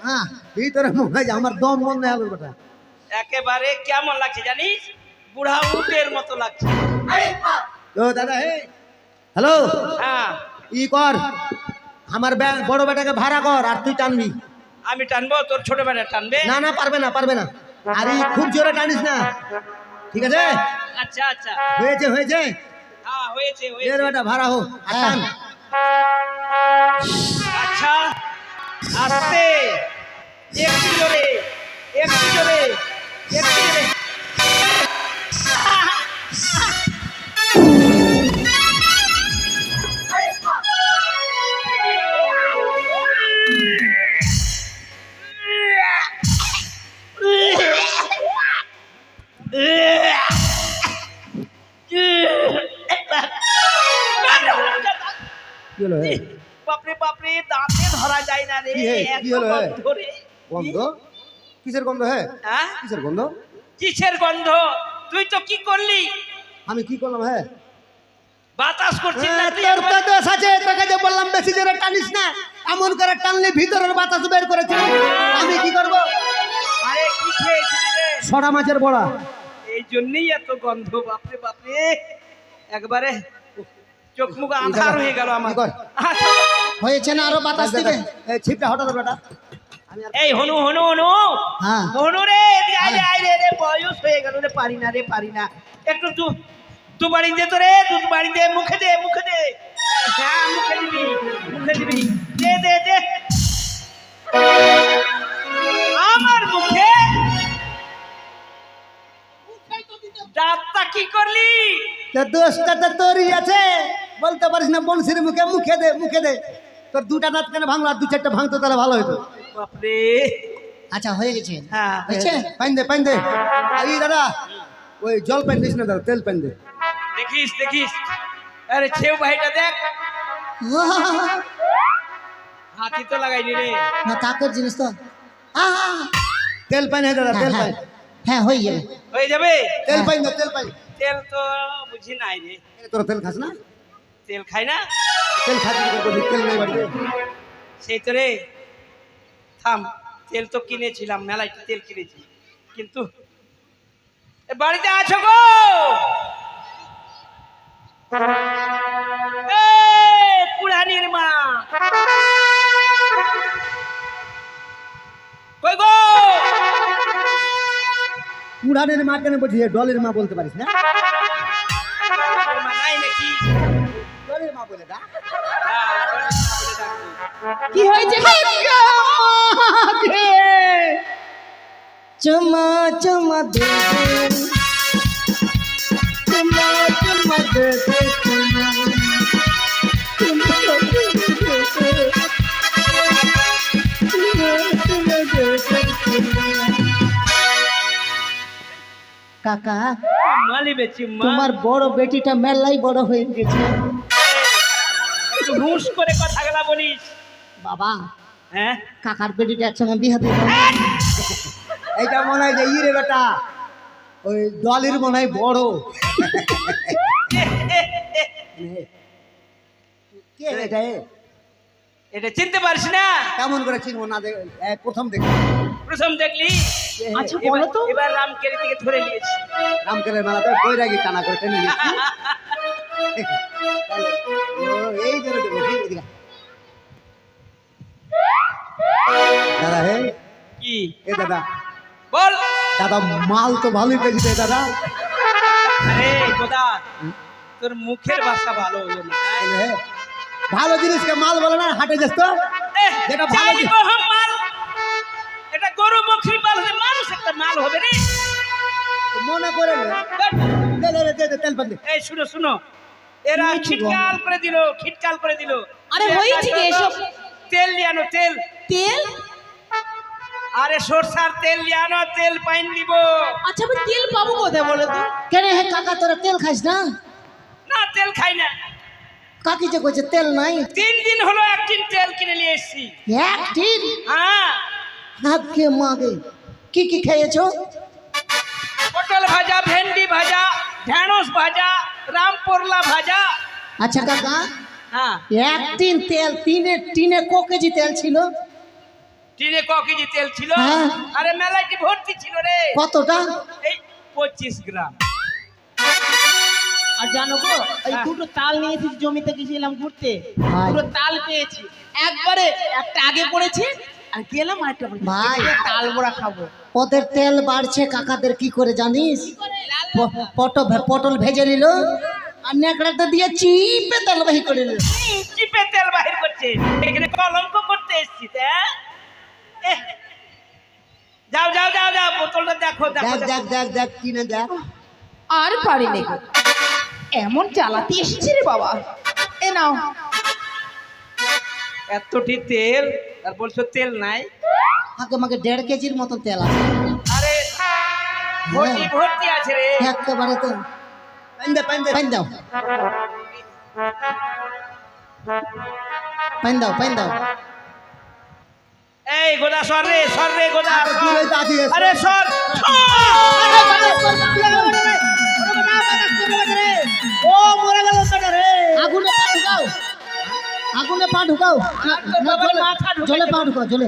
হ্যাঁ ভিতরে মনে হয় যে আমার দম বন্ধ হয়ে গেল বেটা। একেবারে কেমন লাগছে জানিস? বুড়া উটের মতো লাগছে। তো দাদা হে, হ্যালো, হ্যাঁ, ই কর, আমার বড় বেটাকে ভাড়া কর, আর তুই টানবি। আমি টানবো, তোর ছোট বেটা টানবে? না না, পারবে না, পারবে না। আর এই খুব জোরে টানিস না, ঠিক আছে? আচ্ছা আচ্ছা, হয়েছে হয়েছে, হ্যাঁ হয়েছে এর হয়েছে। বেটা ভাড়া হোক, আর টান। আচ্ছা, আস্তে, একটু জোরে, একটু জোরে, একটু জোরে। কি হলো হে? বাপরে বাপরে, দাঁতে ধরা যায় না রে, কি হে? এত কি হলো হে? গন্ধ রে। গন্ধ? কিসের গন্ধ হে? হ্যাঁ? কিসের গন্ধ? কিসের গন্ধ? তুই তো কি করলি? আমি কি করলাম হে? বাতাস করছিস না তুই? তোর তো দোষ আছে, তোকে যে বললাম বেশি জোরে টানিস না, এমন করে টানলে ভিতরের বাতাস বের করেছিল। আমি কি করবো? আরে কি খেয়েছিলি রে? ছড়া মাছের বড়া। এই জন্যই এত গন্ধ, বাপরে বাপরে, একবারে চোখ মুখ আঁধার হয়ে গেল আমার। কি কর? আচ্ছা, হয়েছে না আরো বাতাস দিবে। এই ছিপটা হঠাৎ বেটা। এই হনু হনু হনু হ্যাঁ হনু রে এদিকে আয় রে, আয় রে রে বয়স হয়ে গেল রে, পারি না রে, পারি না। একটু দু বাড়ি দে তো রে, দু বাড়ি দে, মুখে দে, মুখে দে। হ্যাঁ মুখে দিবি, মুখে দিবি, দে দে দে। আমার মুখে দাঁতটা কি করলি? তো দোষটা তো তোরই আছে, বলতে পারিস না বংশীর মুখে মুখে দে, মুখে দে। তোর দুটা দাঁত কেন ভাঙলো, আর দু চারটা ভাঙতো তাহলে ভালো হতো। বাপরে, আচ্ছা হয়ে গেছে হ্যাঁ হয়েছে পাইন দে, পাইন দে। এই দাদা ওই জল পাইন দিস না দাদা, তেল পাইন দে। দেখিস দেখিস, আরে ছেউ ভাইটা দেখ, হাতি তো লাগাইনি রে। না কাকের জিনিস তো তেল পাইন দাদা, তেল পাইন। হ্যাঁ হয়ে যাবে হয়ে যাবে? তেল পাইন দে, তেল পাইন। তেল তো বুঝি নাই রে, তোর তেল খাস না? তেল খাই না। তেল খাস না, তেল নেই বাড়িতে। সেই তো রে, থাম, তেল তো কিনেছিলাম, মেলায় তেল কিনেছি, কিন্তু এ বাড়িতে আছো গো? এ পুরানির মা কই গো? পুরানের মা কেন বলছিস, ডলের মা বলতে পারিস না? পুরানির মা নাই নাকি? ডলের মা বলে দা। হ্যাঁ, পুরানির মা বলে ডাকবো। কি হয়েছে চুমা চুমা দে চুমা চুমা দে কাকা মালিবে চিম্মা, তোমার বড় বেটিটা মেলাই বড় হয়ে গেছে একটু হুঁশ করে কথাগুলা বলিস। বাবা হ্যাঁ কাকার বেটিটা একসঙ্গে বিয়ে দিয়ে দাও। এইটা মনে হয় যে রে বেটা, ওই ডলের মনে হয় বড়। কে এটা? এটা চিনতে পারছি না? কেমন করে চিনবো না? প্রথম দেখি। প্রথম দেখলি? আচ্ছা বলো তো এবার রামকেরি থেকে ধরে নিয়েছি। রামকেলের মেলাতে বৈরাগী টানা করে টেনে নিয়েছি। ও, এই জন্য তো বলছি, এদিকে আয়। দাদা হে, কি এ দাদা, বল? দাদা মাল তো ভালোই পেয়েছে দাদা। আরে গোদা, তোর মুখের ভাষা ভালো হলো না। এই নে, ভালো জিনিসকে মাল বলে না, হাটে যাস তো যেটা ভালো চাইলি গহম মাল, এটা গরু বকরি মাল হলে মানুষ একটা মাল হবে রে। মনে করে নে। দে, দে, দে, দে, তেল পান দে। এই শুনো শুনো, এরা খিটকাল করে দিল, খিটকাল করে দিল। আরে হয়েছে কি এসব? তেল লিয়ানো, তেল। তেল? আরে সরষার তেল লিয়ানো, তেল পাইন দিব। আচ্ছা আমি তেল পাবো কোথায় বলো তো? কেন হে কাকা তোরা তেল খাস না? না তেল খাই না। কাকি যে কইছে তেল নাই 3 দিন হলো একদিন তেল কিনে নিয়ে এসেছি। একদিন হ্যাঁ, হাতকে মাগে কি কি খেয়েছো? পটল ভাজা, ভেন্ডি ভাজা, ঢেঁড়স ভাজা, রামপোরলা ভাজা। আচ্ছা কাকা হ্যাঁ, একদিন তেল টিনে ক কেজি তেল ছিল? টিনে ক কেজি তেল ছিল? হ্যাঁ। আরে মেলাটি ভর্তি ছিল রে। কতটা? এই 25 গ্রাম। আর জানো গো, এই দুটো তাল নিয়েছি, জমিতে গেছিলাম ঘুরতে, ভাই। দুটো তাল পেয়েছি, একবারে একটা আগে পড়েছে আর গেলাম আরেকটা পড়েছে। ভাই। এবারে তাল বড়া খাবো। ওদের তেল বাড়ছে কাকাদের কি করে জানিস? পটল ভেজে নিল আর নেকড়াটা দিয়ে চিপে তেল বাহি করে নিল। চিপে তেল বাহির করছে, এখানে কলঙ্ক করতে এসেছি। যাও যাও যাও যাও, বোতলটা দেখো দেখো দেখ দেখ দেখ দেখ, কিনে দেখ। আর পারি না গো, এমন জ্বালাতে এসেছি রে বাবা। এ নাও। এতটি তেল আর বলছো তেল নাই? আগে মাকে 1.5 কেজির মতো তেল আছে আরে ভর্তি ভর্তি আছে রে। একেবারে তো পাইন দে, পাইন দে। পাইন দাও পাইন দাও পাইন দাও এই গোদা সর রে, সর রে গোদা, আরে সর। কি হইছে আছি? আরে সর, ও মরে গেল বেটা রে। আগুনে পা ঢুকাও আগুনে পা ঢুকাও তোর বাবার মাথা ঢুকে জলে পা ঢুকাও জলে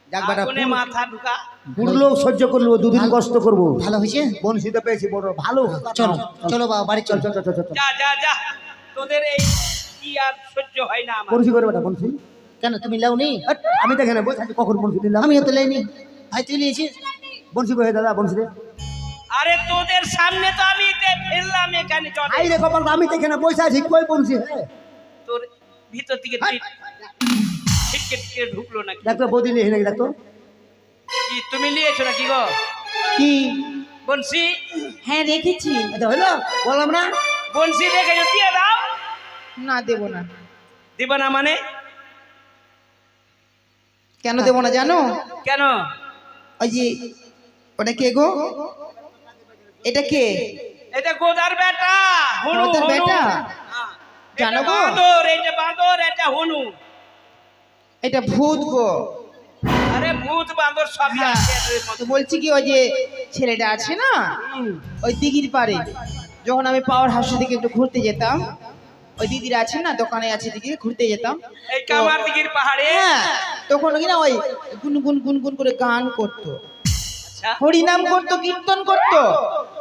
যাক বেটা, আগুনে মাথা ঢুকা। পুরলো সহ্য করলো, দুদিন কষ্ট করবো। ভালো হয়েছে বনশিতে পেয়েছি বড় ভালো। চলো চলো বাবা বাড়ি চল চল চল চল চল চল। যা যা যা, তোদের এই কি আর সহ্য হয় না আমার। বনশি করে বেটা, বনশি। কেন তুমি লাউনি? হাট, আমি দেখে না বলছি কখন বনশি দিলাম। আমিও তো লাইনি। ভাই তুই লিয়েছিস? বনশি বহে দাদা বনশি দে। আরে তোদের সামনে তো আমি ফেললাম এখানে চল আই রে কপাল, আমি দেখে না বসে আছি কই বনশি। হ্যাঁ তোর ভিতর থেকে টিকে ঢুকলো নাকি? দেখতো বৌদি নিয়ে নাকি দেখতো কি তুমি নিয়েছো নাকি গো কি? বনশি? হ্যাঁ রেখেছি। আচ্ছা হইলো বললাম না। বনশি রেখেছো, দিয়ে দাও। না দেবো না। দিব না মানে? কেন দেবো না জানো? কেন? ওই যে ওটা কে গো? এটা কে? এটা গোদার বেটা হনু। গোদার বেটা? হ্যাঁ। জানো এটা গো? বাঁদর, এটা বাঁদর, এটা হনু। এটা ভূত গো। আরে ভূত বাঁদর সবই হ্যাঁ। আছে এর মধ্যে। তো বলছি কি ওই যে ছেলেটা আছে না ওই দিঘির পাড়ে, যখন আমি পাওয়ার হাউসের দিকে একটু ঘুরতে যেতাম, ওই দিদিরা আছে না দোকানে আছে দিকে ঘুরতে যেতাম, এই কামার দিঘির পাহাড়ে। হ্যাঁ তখন কি না ওই গুনগুন গুনগুন করে গান করতো, আচ্ছা হরিনাম করতো, কীর্তন করতো।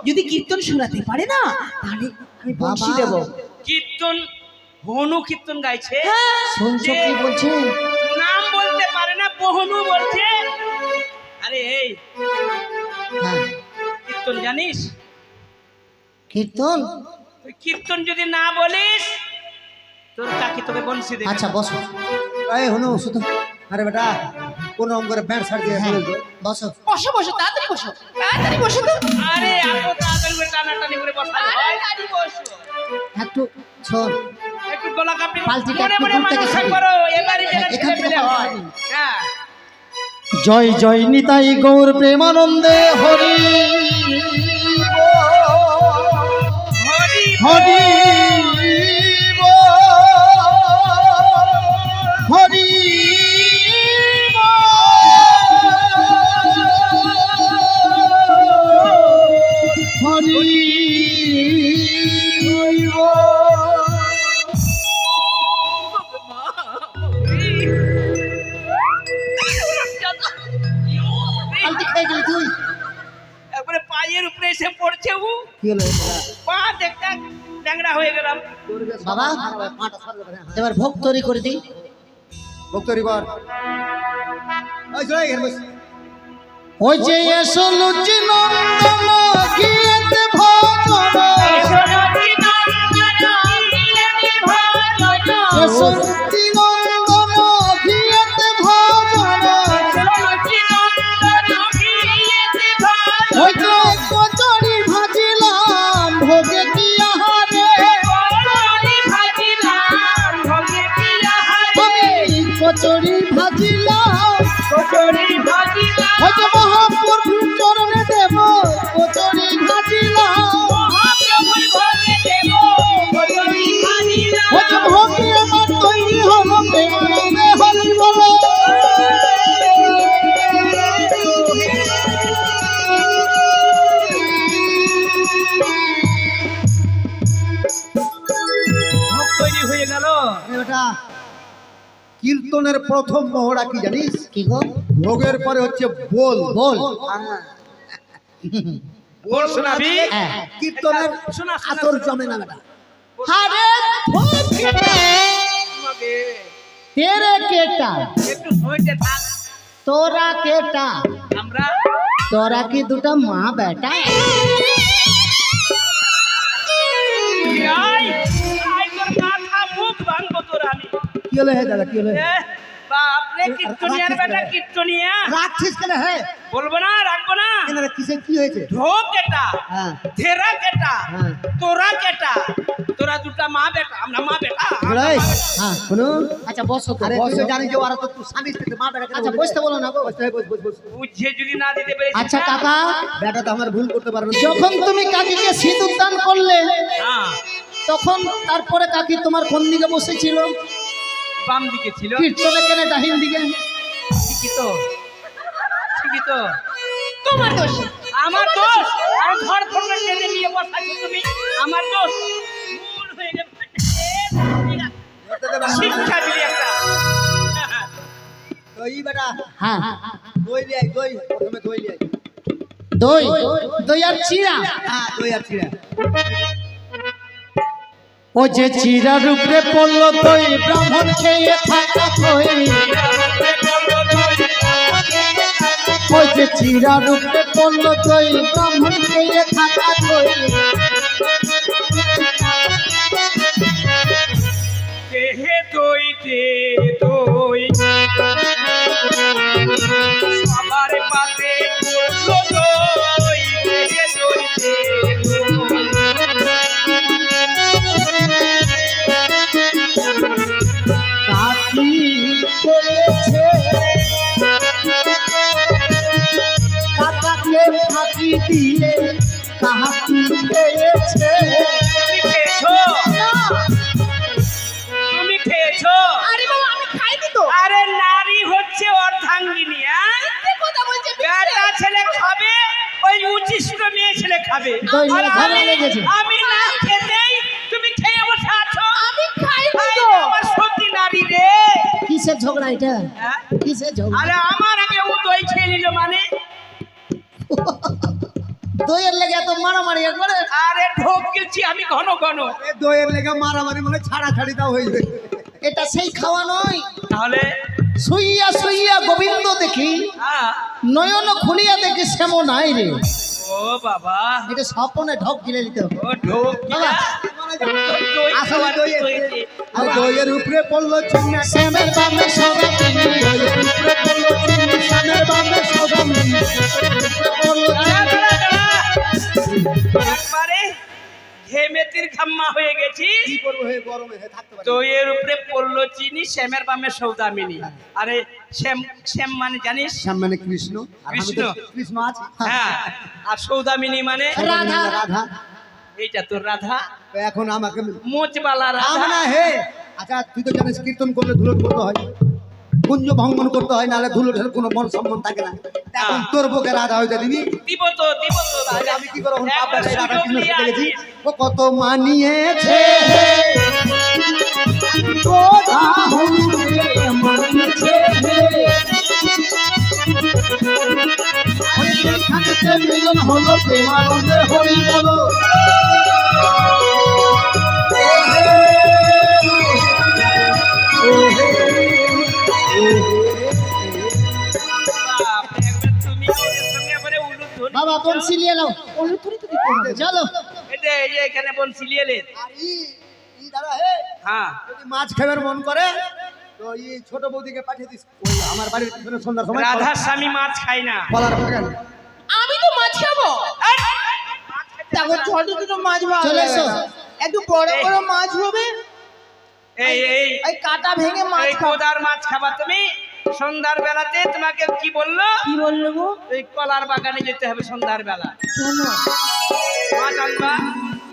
যদি কীর্তন শোনাতে পারে না তাহলে আমি বংশী দেব। কীর্তন, হনু কীর্তন গাইছে। শুনছো কি বলছে? নাম বলতে পারে না, বহনু বলছে। আরে এই হ্যাঁ কীর্তন জানিস? কীর্তন। তুই কীর্তন যদি না বলিস তোর কাকি তোকে বংশী দেবে। আচ্ছা বসো। এই হনু শুধু আরে বেটা কোন রকম করে প্যান্ট শার্ট দিয়ে হ্যাঁ বলতো। বসো। বসো বসো তাড়াতাড়ি বসো, তাড়াতাড়ি বসো তো। আরে এত তাড়াতাড়ি করে টানাটানি করে বসালে হয়? তাড়াতাড়ি বসো। একটু শোন, একটু গলা কাপড় পাল্টিটা মনে একটু মনে দূর থেকে মানুষ সরিয়ে। করো, এবারে যেন এখান ছেলে থেকে পেলে হয়। পাল্টাবি। হ্যাঁ জয় জয় নিতাই গৌর প্রেমানন্দে হরি হরি হরি হরি হরি পাল্টি খেয়ে গেলি তুই। একবারে পায়ের উপরে এসে পড়ছে ও। কি হলো পা দেখটা ল্যাংড়া হয়ে গেলাম। বাবা এবার ভোগ তৈরি করে দিই। ভক্তরি কর ওই জয় এখানে বস। ওই যে এসো লুচি নন্দন গিয়েতে ভজন, এসো লুচি নন্দন গিয়েতে ভজন, ওই যে কচুরি ভাজিলাম ভোগে কি আহারে, আমি কচুরি ভাজিলাম, ওই যে মহাপ্রভু চরণে দেব কচুরি ভাজিলাম, ওই যে ভোগে আমার তৈরি হলো প্রেমানন্দে হরি বলো। ভোগ তৈরি হয়ে গেল। বেটা কীর্তনের প্রথম মহড়া কি জানিস? কি গো? ভোগের পরে হচ্ছে বল বল। বল শোনাবি? হ্যাঁ। কীর্তনের শোনা, শোনা, আতর শোনা। জমে না বেটা। আরে আমাকে তেরে কেটা একটু ধৈর্য থাক। তোরা কেটা, আমরা তোরা কি দুটা মা বেটা? আই আই তোর মাথা মুখ ভাঙবো তোর আমি। কি হলো হে দাদা কি হলো? এ, বাপরে কীর্তনিয়ার বেটা কীর্তনিয়া। রাখছিস কেন হে? বলবো না, রাখবো না। কেন রে, কিসে কি হয়েছে? ঢোক কেটা, হ্যাঁ ধেরা কেটা, হ্যাঁ। তোরা কেটা, তোরা দুটা মা বেটা, আমরা মা বেটা। আমরা বলাই? মা বেটা। হ্যাঁ শুনো আচ্ছা বসো তো, আরে তুই বসো। তো জানিস যে ওরা তো তুই স্বামী স্ত্রী মা বেটা আচ্ছা বসতে বলো না গো। বস বস বস বস। বুঝিয়ে যদি না দিতে পেরেছিস আচ্ছা না? কাকা, বেটা তো আমার ভুল করতে পারবে না। যখন তুমি কাকিকে সিঁদুর দান করলে হ্যাঁ, তখন তারপরে কাকি তোমার কোন দিকে বসেছিল? বাম দিকে ছিল। কীর্তনে কেন ডাহিন দিকে? ঠিকই তো, ঠিকই তো। তোমার দোষ। আমার দোষ? আর ঘর থেকে টেনে নিয়ে বসাচ্ছ তুমি, আমার দোষ? ভুল হয়ে গেছে। শিক্ষা দিলি একটা। দই বেটা হ্যাঁ দই লিয়ে আয়, দই প্রথমে দই লিয়ে আয়। দই, দই আর চিড়া। হ্যাঁ দই আর চিড়া। ও যে চিরার উপরে পড়লো তুই ব্রাহ্মণ খেয়ে থাকা তুই ও যে চিরার উপরে পড়লো তুই ব্রাহ্মণ খেয়ে থাকা তুই দেহে দই দে দই আমার পাতে পড়লো দই দেহে দই দে কাকি পেয়েছে কাকাকে ফাঁকি দিয়ে কাহাকি পেয়েছে তুমি খেয়েছো? আরে বাবা আমি খাইনি তো। আরে নারী হচ্ছে অর্ধাঙ্গিনী, হ্যাঁ? কি কথা বলছে? বেটা ছেলে খাবে, ওই উচ্ছিষ্ট মেয়ে ছেলে খাবে। দই আর ঝামেলা লেগেছে। আমি না খেতেই তুমি খেয়ে বসে আছো। আমি খাইনি আরে তো। আমার সত্যি নারী রে। কিসের ঝগড়া এটা হ্যাঁ? কিসের ঝগড়া আরে আমার আগে ও দই খেয়ে নিল মানে? দইয়ের লেগে এত মারামারি একবারে আরে ঢোক গেছি আমি ঘন ঘন। এ দইয়ের লেগে মারামারি মানে ছাড়াছাড়ি দাও হয়েছে। এটা সেই খাওয়া নয় তাহলে শুইয়া শুইয়া গোবিন্দ দেখি হ্যাঁ। নয়ন খুলিয়া দেখি শ্যামো নাই রে ও বাবা, এটা স্বপনে ঢক গিলে দিতে হবে ও ঢোক বাবা, দই আসলে খাওয়ার দইয়ের হয়েছে। আর দইয়ের উপরে পড়লো চিন্না শ্যামের বামে সবাই দইয়ের উপরে পড়লো চিন্নি সামনের বামে সবাই দাঁড়া, দাঁড়া, দাঁড়া। একবারে ঘেমেতির খাম্মা হয়ে গেছি। কি করবো হে গরমে হে থাকতে পারি দইয়ের উপরে পড়লো চিনি, শ্যামের বামে সৌদামিনী। আরে শ্যাম শ্যাম মানে জানিস? শ্যাম মানে কৃষ্ণ আর আমি তো কৃষ্ণ। কৃষ্ণ আছে হ্যাঁ, আর সৌদামিনী মানে রাধা। রাধা এইটা তোর রাধা, তো এখন আমাকে মোচবালা রাধা। না হে আচ্ছা তুই তো জানিস কীর্তন করলে ধুলট করতে হয়, কুঞ্জ ভঙ্গন করতে হয়, নাহলে ধুলটের কোনো মন সম্মান থাকে না। তা এখন তোর বুকে রাধা হইতে দিবি দিব তো, দিব তো। তাহলে আমি কি করবো? এখন একবার বাপের রাধা সুযোগ কৃষ্ণ নিয়ে শিখে গেছি। আসিস। ও কত মানিয়েছে কোথা হইতে মানিয়েছে ওইখানেতে মিলন হলো প্রেমানন্দে হরি বলো বাপ, একবার তুমি ওদের সঙ্গে এবারে উলুধ্বনি বাবা দিচ্ছ। বংশী নিয়ে নাও অনুতুরি তো দিতে হবে চলো এই যে এখানে বনশি লিয়ে নে। আর ই দাদা হে হ্যাঁ, যদি মাছ খাবার মন করে তো এই ছোট বৌদিকে পাঠিয়ে দিস ওই আমার বাড়ির পিছনে সন্ধ্যার সময় রাধার স্বামী মাছ খায় না। কলার বাগান আমি তো মাছ খাবো। এই, দেখো ছোট ছোট মাছ ভালো চলে লাগে এসো। না। একটু বড় বড় মাছ হবে এই এই ওই কাটা ভেঙে মাছ এই খাবো কোদার মাছ খাবা তুমি? সন্ধ্যার বেলাতে তোমাকে কি বললো? কি বললো গো এই কলার বাগানে যেতে হবে সন্ধ্যার বেলা। কেন মাছ আনবা,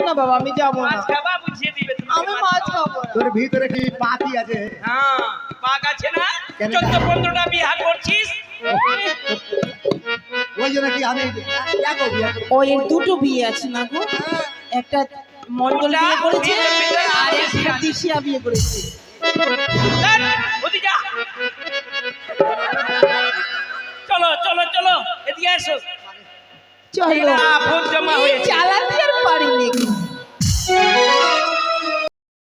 না বাবা আমি যাবো না মাছ খাবা, বুঝিয়ে দিবে তোমাকে আমি মাছ মাছ খাওয়া। খাবো না তোর ভিতরে কি পাতি আছে হ্যাঁ, পাক আছে না? কেন? 14-15টা বিয়া করছিস। ওই জন্য কি আমি দেখো বিয়ে করবো। ওই দুটো বিয়ে আছে না গো একটা মন্ডল ওটা বিয়ে করেছে বিয়ের ভিতরে আর একটা দিশিয়া বিয়ে করেছে এই, ওদিকে আ। চলো চলো চলো, এদিকে এসো। চলো না, ভোট জমা হয়েছে। চালাতে আর পারিনি